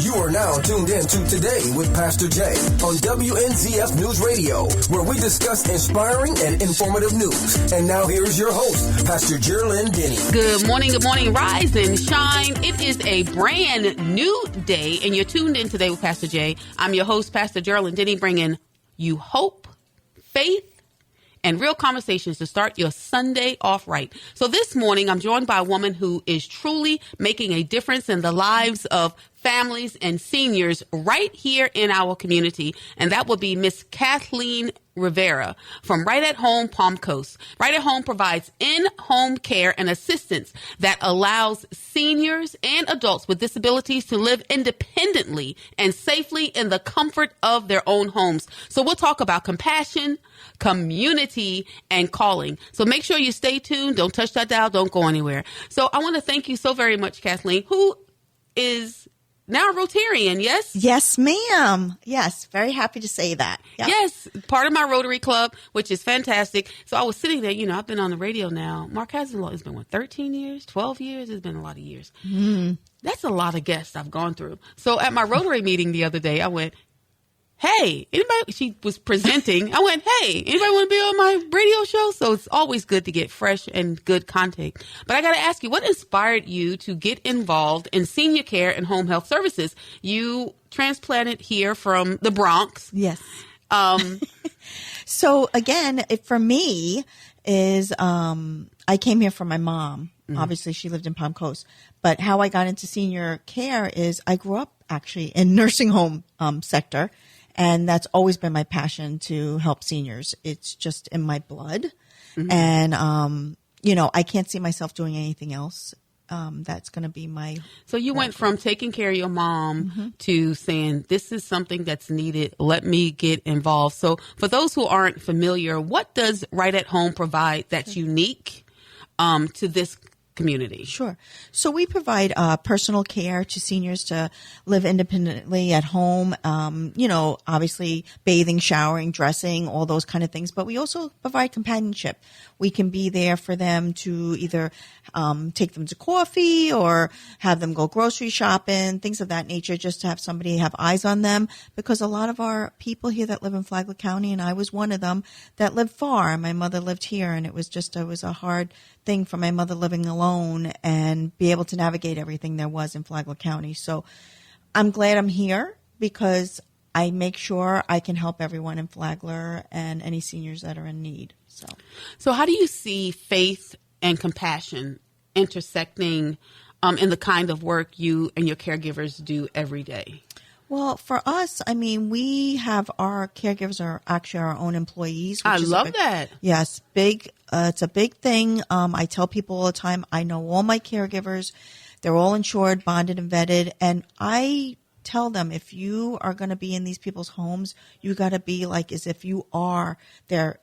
You are now tuned in to Today with Pastor Jay on WNZF News Radio, where we discuss inspiring and informative news. And now here's your host, Pastor Geraldine Denny. Good morning, rise and shine. It is a brand new day, and you're tuned in Today with Pastor Jay. I'm your host, Pastor Geraldine Denny, bringing you hope, faith, and real conversations to start your Sunday off right. So this morning, I'm joined by a woman who is truly making a difference in the lives of families and seniors right here in our community. And that will be Miss Kathleen Rivera from Right at Home Palm Coast. Right at Home provides in-home care and assistance that allows seniors and adults with disabilities to live independently and safely in the comfort of their own homes. So we'll talk about compassion, community, and calling. So make sure you stay tuned. Don't touch that dial. Don't go anywhere. So I want to thank you so very much, Kathleen, who is now a Rotarian, yes? Yes, ma'am. Yes, very happy to say that. Yep. Yes, part of my Rotary Club, which is fantastic. So I was sitting there, I've been on the radio now. Mark Hasselhoff has been, 13 years, 12 years? It's been a lot of years. That's a lot of guests I've gone through. So at my Rotary meeting the other day, I went, hey, anybody, she was presenting. I went, hey, anybody want to be on my radio show? So it's always good to get fresh and good content. But I got to ask you, what inspired you to get involved in senior care and home health services? You transplanted here from the Bronx. Yes. So again, for me is, I came here from my mom. Obviously she lived in Palm Coast, but how I got into senior care is I grew up actually in nursing home, sector. And that's always been my passion to help seniors. It's just in my blood. And, I can't see myself doing anything else. That's going to be my. So you went from taking care of your mom to saying, this is something that's needed. Let me get involved. So for those who aren't familiar, what does Right at Home provide that's unique to this community? Sure. So we provide personal care to seniors to live independently at home, obviously bathing, showering, dressing, all those kind of things. But we also provide companionship. We can be there for them to either take them to coffee or have them go grocery shopping, things of that nature, just to have somebody have eyes on them. Because a lot of our people here that live in Flagler County, and I was one of them, that lived far. My mother lived here, and it was a hard thing for my mother living alone and be able to navigate everything there was in Flagler County. So I'm glad I'm here because I make sure I can help everyone in Flagler and any seniors that are in need. So how do you see faith and compassion intersecting in the kind of work you and your caregivers do every day? Well, for us, we have our caregivers are actually our own employees. I love that. Yes, big. It's a big thing. I tell people all the time, I know all my caregivers. They're all insured, bonded, and vetted. And I tell them, if you are going to be in these people's homes, you got to be like as if you are their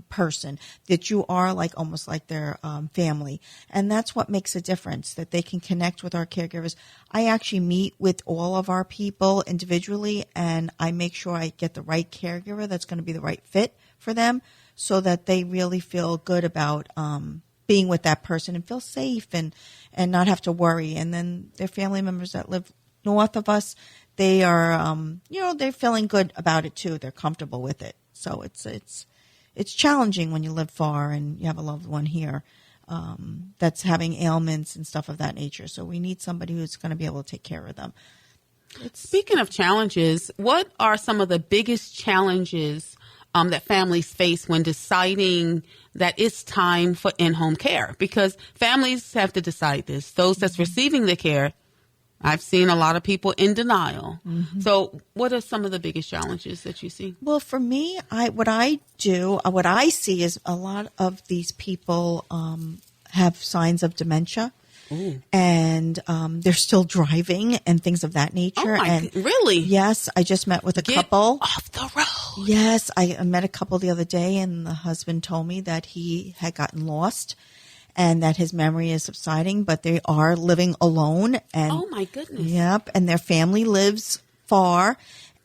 person, that you are almost like their family. And that's what makes a difference, that they can connect with our caregivers. I actually meet with all of our people individually, and I make sure I get the right caregiver that's going to be the right fit for them so that they really feel good about being with that person and feel safe and not have to worry. And then their family members that live north of us, they are, they're feeling good about it too. They're comfortable with it. So it's challenging when you live far and you have a loved one here that's having ailments and stuff of that nature. So we need somebody who's going to be able to take care of them. Speaking of challenges, what are some of the biggest challenges that families face when deciding that it's time for in-home care? Because families have to decide this. Those that's receiving the care, I've seen a lot of people in denial. So what are some of the biggest challenges that you see? Well, for me, what I see is a lot of these people have signs of dementia. Ooh. And they're still driving and things of that nature. Really? Yes, I just met with a couple. Off the road. Yes, I met a couple the other day, and the husband told me that he had gotten lost and that his memory is subsiding, but they are living alone. And oh my goodness. Yep, and their family lives far.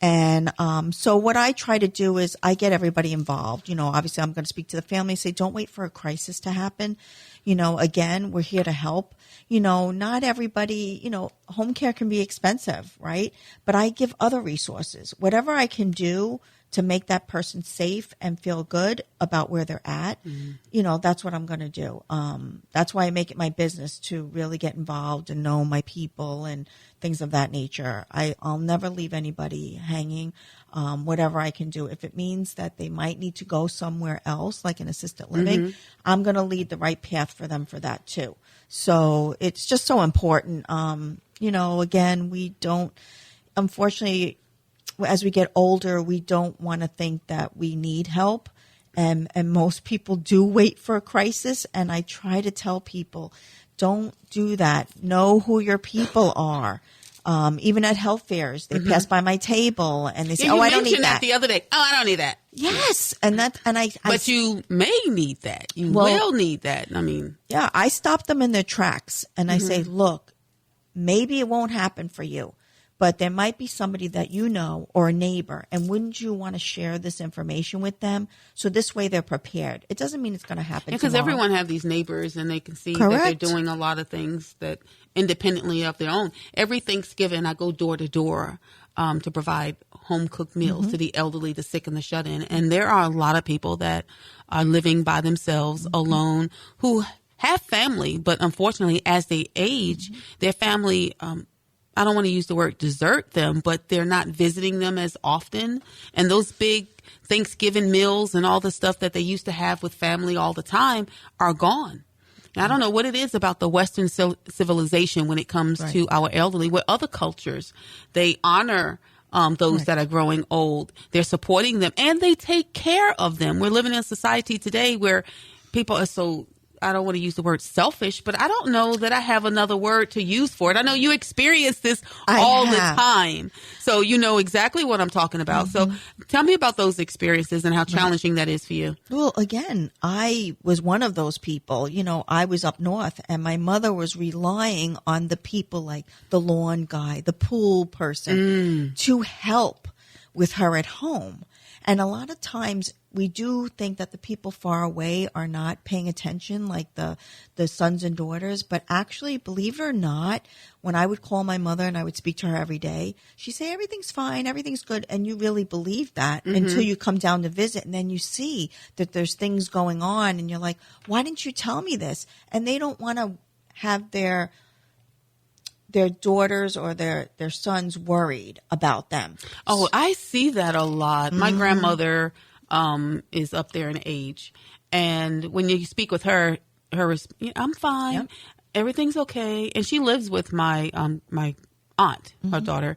And so what I try to do is I get everybody involved. Obviously I'm going to speak to the family, say don't wait for a crisis to happen. Again, we're here to help. not everybody, home care can be expensive, right? But I give other resources. Whatever I can do to make that person safe and feel good about where they're at, that's what I'm going to do. That's why I make it my business to really get involved and know my people and things of that nature. I'll never leave anybody hanging, whatever I can do. If it means that they might need to go somewhere else, like in assisted living, I'm going to lead the right path for them for that too. So it's just so important. Again, we don't, unfortunately, as we get older, we don't want to think that we need help. And most people do wait for a crisis. And I try to tell people, don't do that. Know who your people are. Even at health fairs, they pass by my table and they say, I don't need that. The other day. Oh, I don't need that. Yes. But you may need that. You will need that. Yeah, I stop them in their tracks and I say, look, maybe it won't happen for you, but there might be somebody that you know or a neighbor, and wouldn't you want to share this information with them so this way they're prepared? It doesn't mean it's going to happen because everyone have these neighbors and they can see that they're doing a lot of things that independently of their own. Every Thanksgiving, I go door to door to provide home-cooked meals to the elderly, the sick, and the shut-in. And there are a lot of people that are living by themselves, alone, who have family, but unfortunately, as they age, their family I don't want to use the word desert them, but they're not visiting them as often. And those big Thanksgiving meals and all the stuff that they used to have with family all the time are gone. Now, I don't know what it is about the Western civilization when it comes to our elderly, where other cultures, they honor those that are growing old. They're supporting them and they take care of them. We're living in a society today where people are so, I don't want to use the word selfish, but I don't know that I have another word to use for it. I know you experience this all the time. So you know exactly what I'm talking about. So tell me about those experiences and how challenging that is for you. Well, again, I was one of those people. I was up north and my mother was relying on the people like the lawn guy, the pool person to help with her at home. And a lot of times we do think that the people far away are not paying attention, like the sons and daughters. But actually, believe it or not, when I would call my mother and I would speak to her every day, she'd say, everything's fine, everything's good. And you really believe that until you come down to visit. And then you see that there's things going on. And you're like, why didn't you tell me this? And they don't want to have their daughters or their sons worried about them. Oh, I see that a lot. My grandmother is up there in age. And when you speak with her is, I'm fine. Yep. Everything's okay. And she lives with my my aunt, her daughter.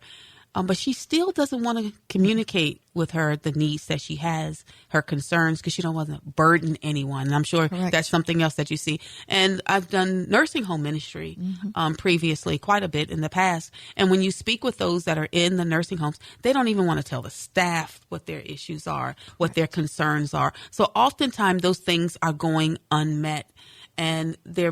But she still doesn't want to communicate with her the needs that she has, her concerns, because she don't want to burden anyone. And I'm sure that's something else that you see. And I've done nursing home ministry previously, quite a bit in the past. And when you speak with those that are in the nursing homes, they don't even want to tell the staff what their issues are, what their concerns are. So oftentimes those things are going unmet. And their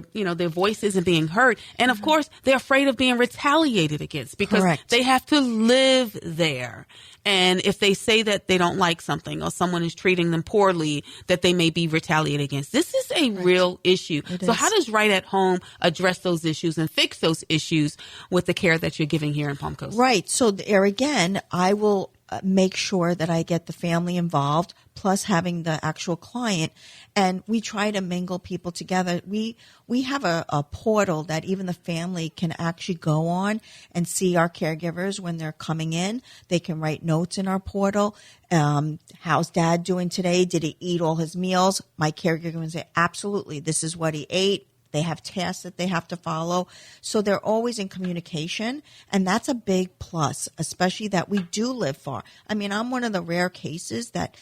voice isn't being heard. And of course, they're afraid of being retaliated against because they have to live there. And if they say that they don't like something or someone is treating them poorly, that they may be retaliated against. This is a real issue. So how does Right at Home address those issues and fix those issues with the care that you're giving here in Palm Coast? Right. So there again, I will make sure that I get the family involved, plus having the actual client. And we try to mingle people together. We have a portal that even the family can actually go on and see our caregivers when they're coming in. They can write notes in our portal. How's dad doing today? Did he eat all his meals? My caregiver can say, absolutely, this is what he ate. They have tasks that they have to follow. So they're always in communication. And that's a big plus, especially that we do live far. I mean, I'm one of the rare cases that,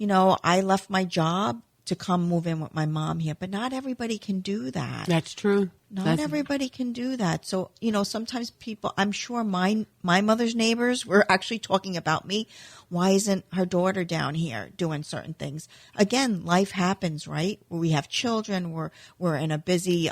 I left my job to come move in with my mom here, but not everybody can do that. That's true. Not everybody can do that. So, sometimes people, I'm sure my mother's neighbors were actually talking about me. Why isn't her daughter down here doing certain things? Again, life happens, right? We have children. We're in a busy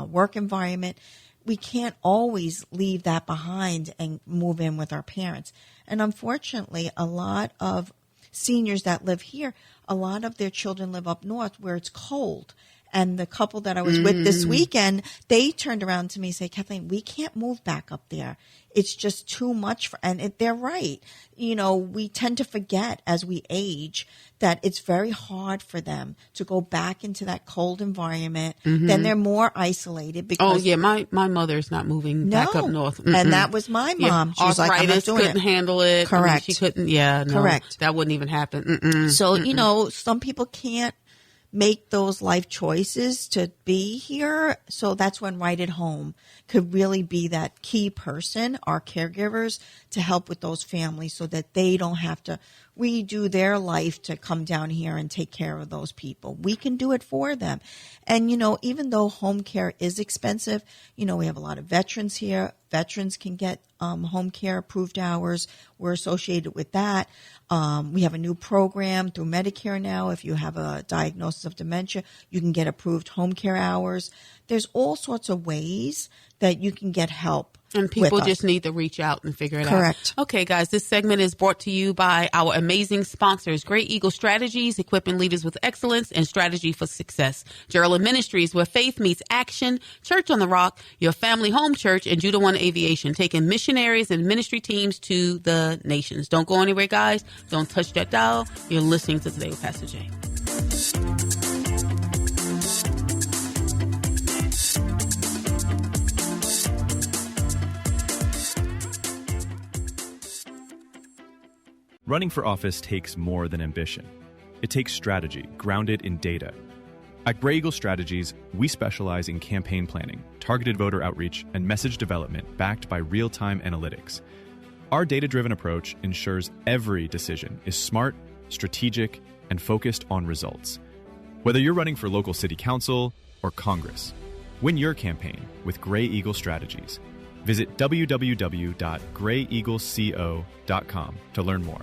work environment. We can't always leave that behind and move in with our parents. And unfortunately, a lot of seniors that live here, a lot of their children live up north where it's cold. And the couple that I was with this weekend, they turned around to me and said, Kathleen, we can't move back up there. It's just too much. They're right. You know, we tend to forget as we age that it's very hard for them to go back into that cold environment. Then they're more isolated because. My mother's not moving back up north. And that was my mom. She was like, I'm not doing couldn't handle it. Correct. I mean, she couldn't. Yeah. No, correct. That wouldn't even happen. So, you know, some people can't make those life choices to be here. So that's when Right at Home could really be that key person, our caregivers, to help with those families so that they don't have to redo their life to come down here and take care of those people. We can do it for them. And, you know, even though home care is expensive, you know, we have a lot of veterans here. Veterans can get home care approved hours. We're associated with that. We have a new program through Medicare now. If you have a diagnosis of dementia, you can get approved home care hours. There's all sorts of ways that you can get help. And people just need to reach out and figure it out. Correct. Okay, guys, this segment is brought to you by our amazing sponsors, Great Eagle Strategies, equipping leaders with excellence and strategy for success. Gerald Ministries, where faith meets action. Church on the Rock, your family home church, and Judah One Aviation, taking missionaries and ministry teams to the nations. Don't go anywhere, guys. Don't touch that dial. You're listening to Today with Pastor Jay. Running for office takes more than ambition. It takes strategy grounded in data. At Grey Eagle Strategies, we specialize in campaign planning, targeted voter outreach, and message development backed by real-time analytics. Our data-driven approach ensures every decision is smart, strategic, and focused on results. Whether you're running for local city council or Congress, win your campaign with Grey Eagle Strategies. Visit www.greyeagleco.com to learn more.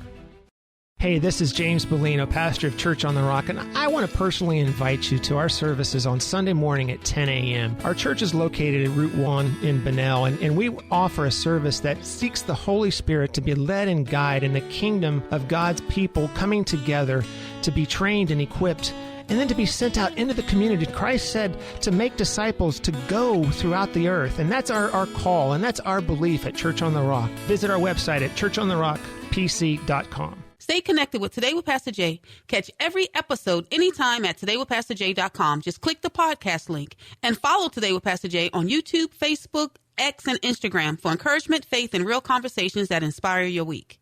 Hey, this is James Bellino, pastor of Church on the Rock, and I want to personally invite you to our services on Sunday morning at 10 a.m. Our church is located at Route 1 in Bunnell, and we offer a service that seeks the Holy Spirit to be led and guided in the kingdom of God's people coming together to be trained and equipped and then to be sent out into the community. Christ said to make disciples, to go throughout the earth. And that's our call, and that's our belief at Church on the Rock. Visit our website at churchontherockpc.com. Stay connected with Today with Pastor Jay. Catch every episode anytime at todaywithpastorjay.com. Just click the podcast link and follow Today with Pastor Jay on YouTube, Facebook, X, and Instagram for encouragement, faith, and real conversations that inspire your week.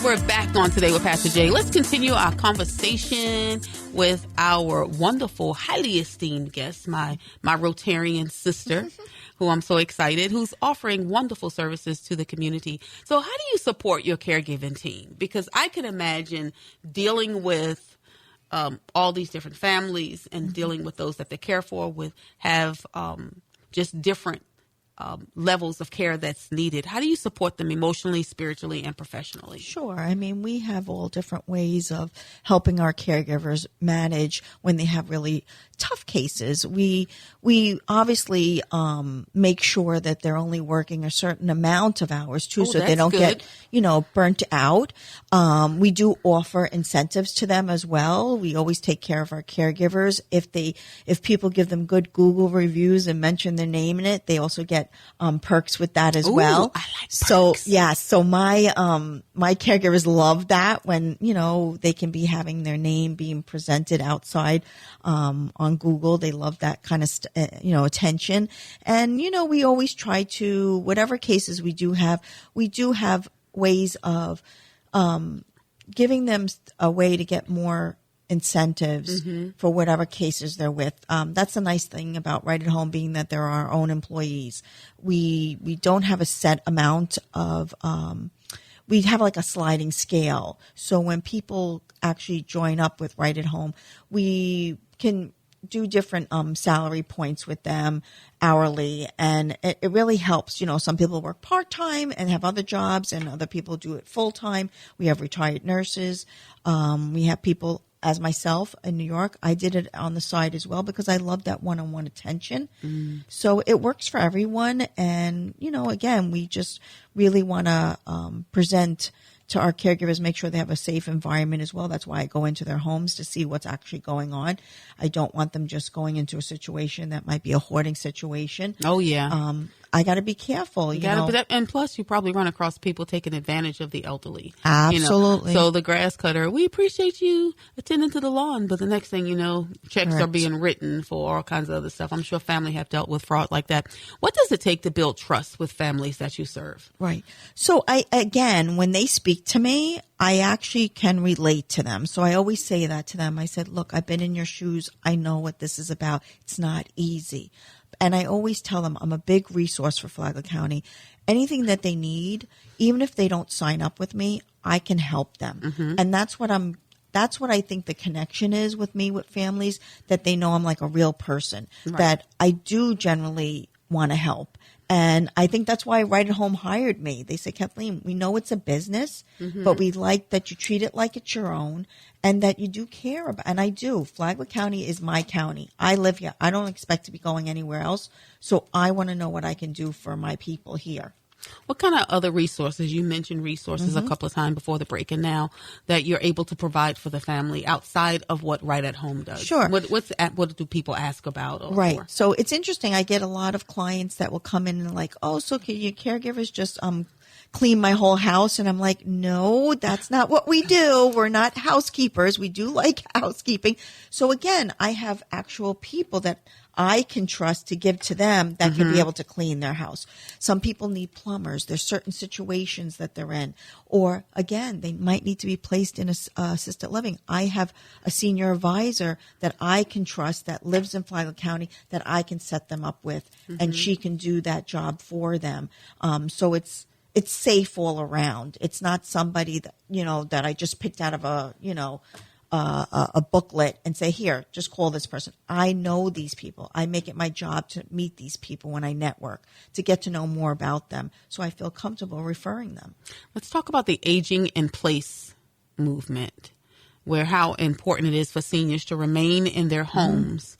We're back on Today with Pastor Jay. Let's continue our conversation with our wonderful, highly esteemed guest, my Rotarian sister, who I'm so excited, who's offering wonderful services to the community. So how do you support your caregiving team? Because I can imagine dealing with all these different families and dealing with those that they care for have just different levels of care that's needed. How do you support them emotionally, spiritually, and professionally? Sure. I mean, we have all different ways of helping our caregivers manage when they have really tough cases. We obviously make sure that they're only working a certain amount of hours too, so they don't get, burnt out. We do offer incentives to them as well. We always take care of our caregivers. If people give them good Google reviews and mention their name in it, they also get perks with that as well. I like perks. So my caregivers love that when, they can be having their name being presented outside on Google. They love that kind of, attention. And, we always try to, whatever cases we do have ways of giving them a way to get more incentives for whatever cases they're with. That's a nice thing about Right at Home, being that they're our own employees. We don't have a set amount of, we have like a sliding scale. So when people actually join up with Right at Home, we can do different salary points with them hourly, and it really helps. Some people work part-time and have other jobs, and other people do it full-time. We have retired nurses. We have people, as myself in New York, I did it on the side as well because I love that one-on-one attention. So it works for everyone. And, again, we just really want to present to our caregivers, make sure they have a safe environment as well. That's why I go into their homes to see what's actually going on. I don't want them just going into a situation that might be a hoarding situation. Oh, yeah. I got to be careful. You know? And plus, you probably run across people taking advantage of the elderly. Absolutely. You know? So the grass cutter, we appreciate you attending to the lawn, but the next thing you know, checks are being written for all kinds of other stuff. I'm sure family have dealt with fraud like that. What does it take to build trust with families that you serve? Right. So again, when they speak to me, I actually can relate to them. So I always say that to them. I said, look, I've been in your shoes. I know what this is about. It's not easy. And I always tell them I'm a big resource for Flagler County. Anything that they need, even if they don't sign up with me, I can help them. Mm-hmm. And that's what I think the connection is with me with families, that they know I'm like a real person, that I do generally want to help. And I think that's why Right at Home hired me. They said, Kathleen, we know it's a business, but we like that you treat it like it's your own and that you do care about. And I do. Flagler County is my county. I live here. I don't expect to be going anywhere else. So I want to know what I can do for my people here. What kind of other resources? You mentioned resources a couple of times before the break and now that you're able to provide for the family outside of what Right at Home does. Sure. What do people ask about? Right. So it's interesting. I get a lot of clients that will come in and like, oh, so can your caregivers just clean my whole house? And I'm like, no, that's not what we do. We're not housekeepers. We do like housekeeping. So again, I have actual people that I can trust to give to them that can be able to clean their house. Some people need plumbers. There's certain situations that they're in. Or again, they might need to be placed in assisted living. I have a senior advisor that I can trust that lives in Flagler County that I can set them up with, and she can do that job for them. So it's safe all around. It's not somebody that, that I just picked out of a booklet and say, here, just call this person. I know these people. I make it my job to meet these people when I network, to get to know more about them. So I feel comfortable referring them. Let's talk about the aging in place movement, where how important it is for seniors to remain in their homes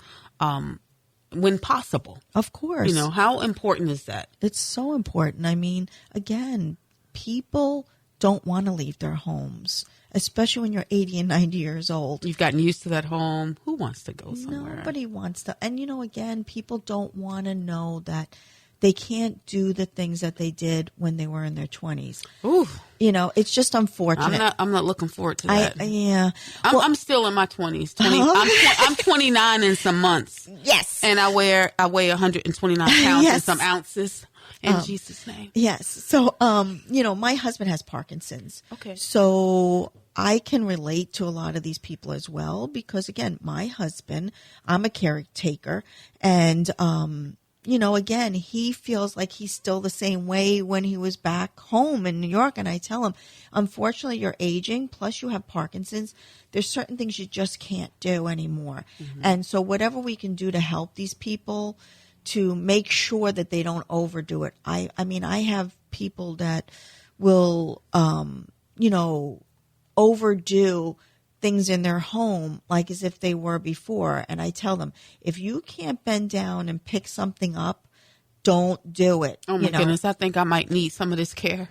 when possible. Of course. How important is that? It's so important. I mean, again, people don't want to leave their homes, especially when you're 80 and 90 years old. You've gotten used to that home. Who wants to go somewhere? Nobody wants to. And, again, people don't want to know that they can't do the things that they did when they were in their 20s. Ooh. It's just unfortunate. I'm not looking forward to that. Yeah. I'm still in my 20s. I'm 29 in some months. Yes. And I weigh 129 pounds and some ounces. In Jesus' name. Yes. So, my husband has Parkinson's. Okay. So I can relate to a lot of these people as well because, again, my husband, I'm a caretaker, and, again, he feels like he's still the same way when he was back home in New York. And I tell him, unfortunately, you're aging, plus you have Parkinson's. There's certain things you just can't do anymore. Mm-hmm. And so whatever we can do to help these people to make sure that they don't overdo it. I have people that will, overdo things in their home like as if they were before. And I tell them, if you can't bend down and pick something up, don't do it. Oh my goodness, I think I might need some of this care.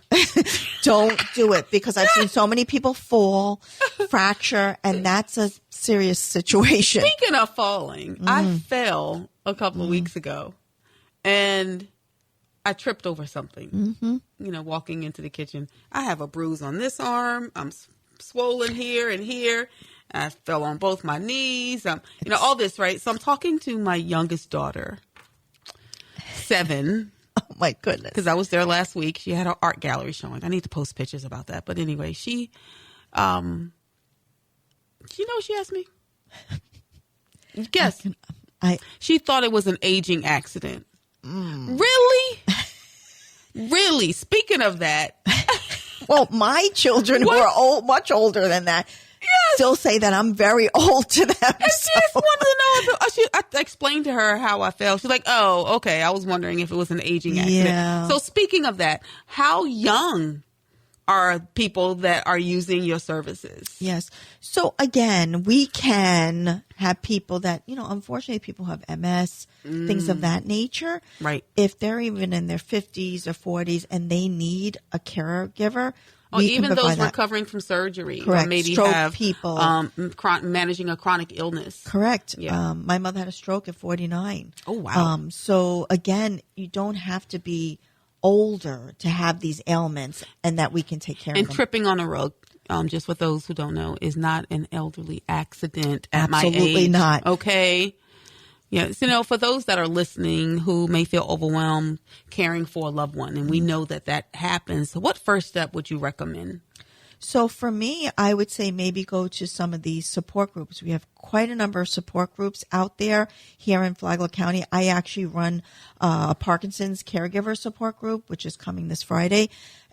Don't do it, because I've seen so many people fall, fracture, and that's a serious situation. Speaking of falling, I fell a couple of weeks ago and I tripped over something, walking into the kitchen. I have a bruise on this arm. I'm swollen here and here. I fell on both my knees. All this, right? So I'm talking to my youngest daughter, 7. Oh my goodness. Because I was there last week. She had her art gallery showing. I need to post pictures about that. But anyway, she, you know what she asked me? Guess. She thought it was an aging accident. Really? Really? Speaking of that. Well, my children who are much older than that still say that I'm very old to them. And she just wanted to know I explained to her how I felt. She's like, oh, okay. I was wondering if it was an aging accident. Yeah. So speaking of that, how young are people that are using your services? Yes. So again, we can have people that, unfortunately people have MS, things of that nature. Right. If they're even in their 50s or 40s and they need a caregiver, Or even those recovering from surgery. Correct. Or maybe Stroke have people. Managing a chronic illness. Correct. Yeah. My mother had a stroke at 49. Oh, wow. So, again, you don't have to be older to have these ailments and that we can take care of them. And tripping on a rug, just for those who don't know, is not an elderly accident at my age. Absolutely not. Okay. Yes, for those that are listening who may feel overwhelmed caring for a loved one, and we know that happens, what first step would you recommend? So for me, I would say maybe go to some of these support groups. We have quite a number of support groups out there here in Flagler County. I actually run a Parkinson's caregiver support group, which is coming this Friday.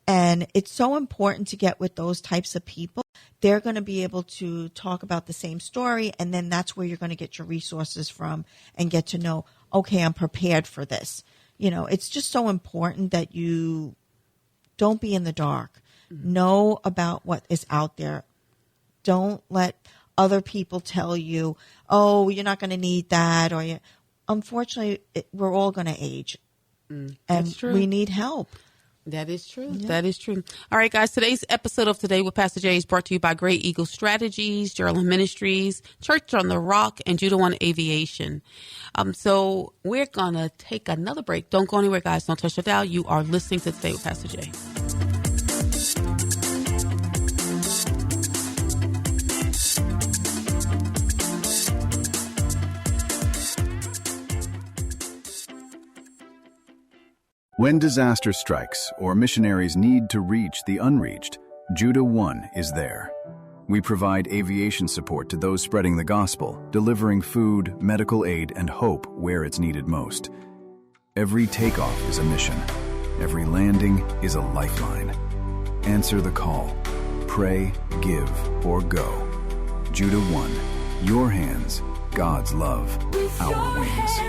And it's so important to get with those types of people. They're going to be able to talk about the same story, and then that's where you're going to get your resources from and get to know, okay, I'm prepared for this. It's just so important that you don't be in the dark. Know about what is out there. Don't let other people tell you, oh, you're not going to need that. Unfortunately, we're all going to age. And we need help. That is true. Yeah. That is true. All right, guys. Today's episode of Today with Pastor Jay is brought to you by Great Eagle Strategies, Gerald Ministries, Church on the Rock, and Judah One Aviation. So we're going to take another break. Don't go anywhere, guys. Don't touch the dial. You are listening to Today with Pastor Jay. When disaster strikes or missionaries need to reach the unreached, Judah One is there. We provide aviation support to those spreading the gospel, delivering food, medical aid, and hope where it's needed most. Every takeoff is a mission. Every landing is a lifeline. Answer the call. Pray, give, or go. Judah One. Your hands, God's love, our wings.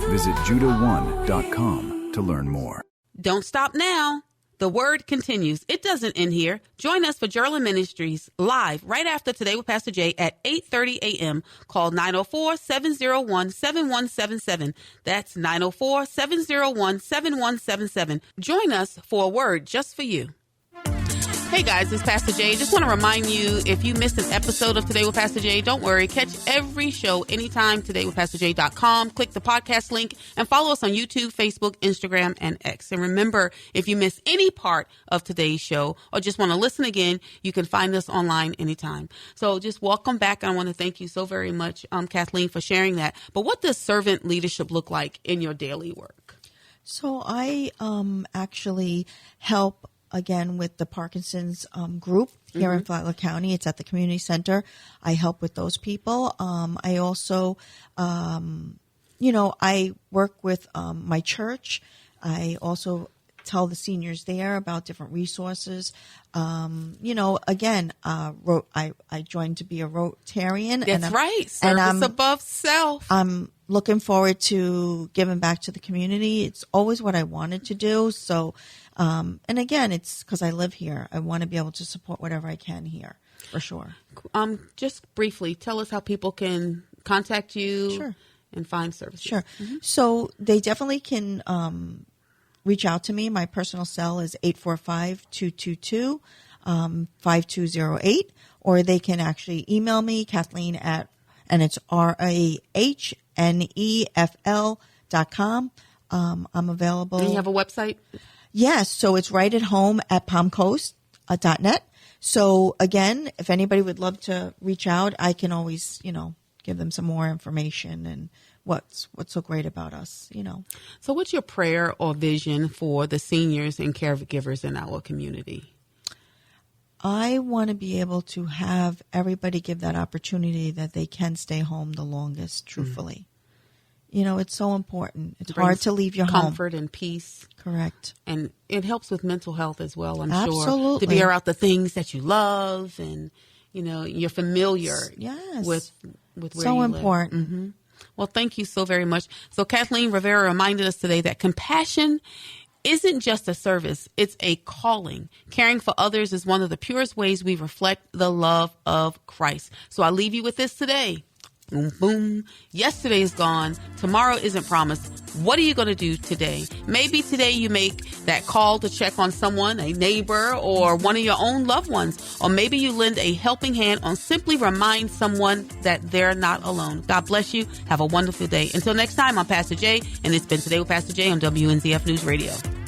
Visit JudahOne.com to learn more. Don't stop now. The word continues. It doesn't end here. Join us for Gerald Ministries live right after Today with Pastor Jay at 8:30 a.m. Call 904-701-7177. That's 904-701-7177. Join us for a word just for you. Hey guys, it's Pastor Jay. Just want to remind you, if you missed an episode of Today with Pastor Jay, don't worry. Catch every show anytime, todaywithpastorjay.com. Click the podcast link and follow us on YouTube, Facebook, Instagram, and X. And remember, if you miss any part of today's show or just want to listen again, you can find us online anytime. So just welcome back. And I want to thank you so very much, Kathleen, for sharing that. But what does servant leadership look like in your daily work? So I actually help again with the Parkinson's group here in Flagler County. It's at the community center. I help with those people. I also, I work with my church. I also tell the seniors there about different resources. Again, I joined to be a Rotarian. That's right. Service above self. I'm looking forward to giving back to the community. It's always what I wanted to do. So, and again, it's because I live here. I want to be able to support whatever I can here, for sure. Just briefly, tell us how people can contact you. Sure. And find services. Sure. Mm-hmm. So they definitely can reach out to me. My personal cell is 845-222-5208, or they can actually email me, Kathleen and it's RAHNEFL.com. I'm available. And you have a website? Yes. So it's right at home at palmcoast.net. So again, if anybody would love to reach out, I can always, give them some more information and what's so great about us, So what's your prayer or vision for the seniors and caregivers in our community? I want to be able to have everybody give that opportunity that they can stay home the longest, truthfully. It's so important. It's hard to leave your home. Comfort and peace. Correct. And it helps with mental health as well, I'm Absolutely. sure. To be around the things that you love and, you're familiar with where so you important. live. Mm-hmm. Well, thank you so very much. So Kathleen Rivera reminded us today that compassion isn't just a service, it's a calling. Caring for others is one of the purest ways we reflect the love of Christ. So I leave you with this today. Boom, boom. Yesterday is gone. Tomorrow isn't promised. What are you going to do today? Maybe today you make that call to check on someone, a neighbor, or one of your own loved ones. Or maybe you lend a helping hand or simply remind someone that they're not alone. God bless you. Have a wonderful day. Until next time, I'm Pastor Jay, and it's been Today with Pastor Jay on WNZF News Radio.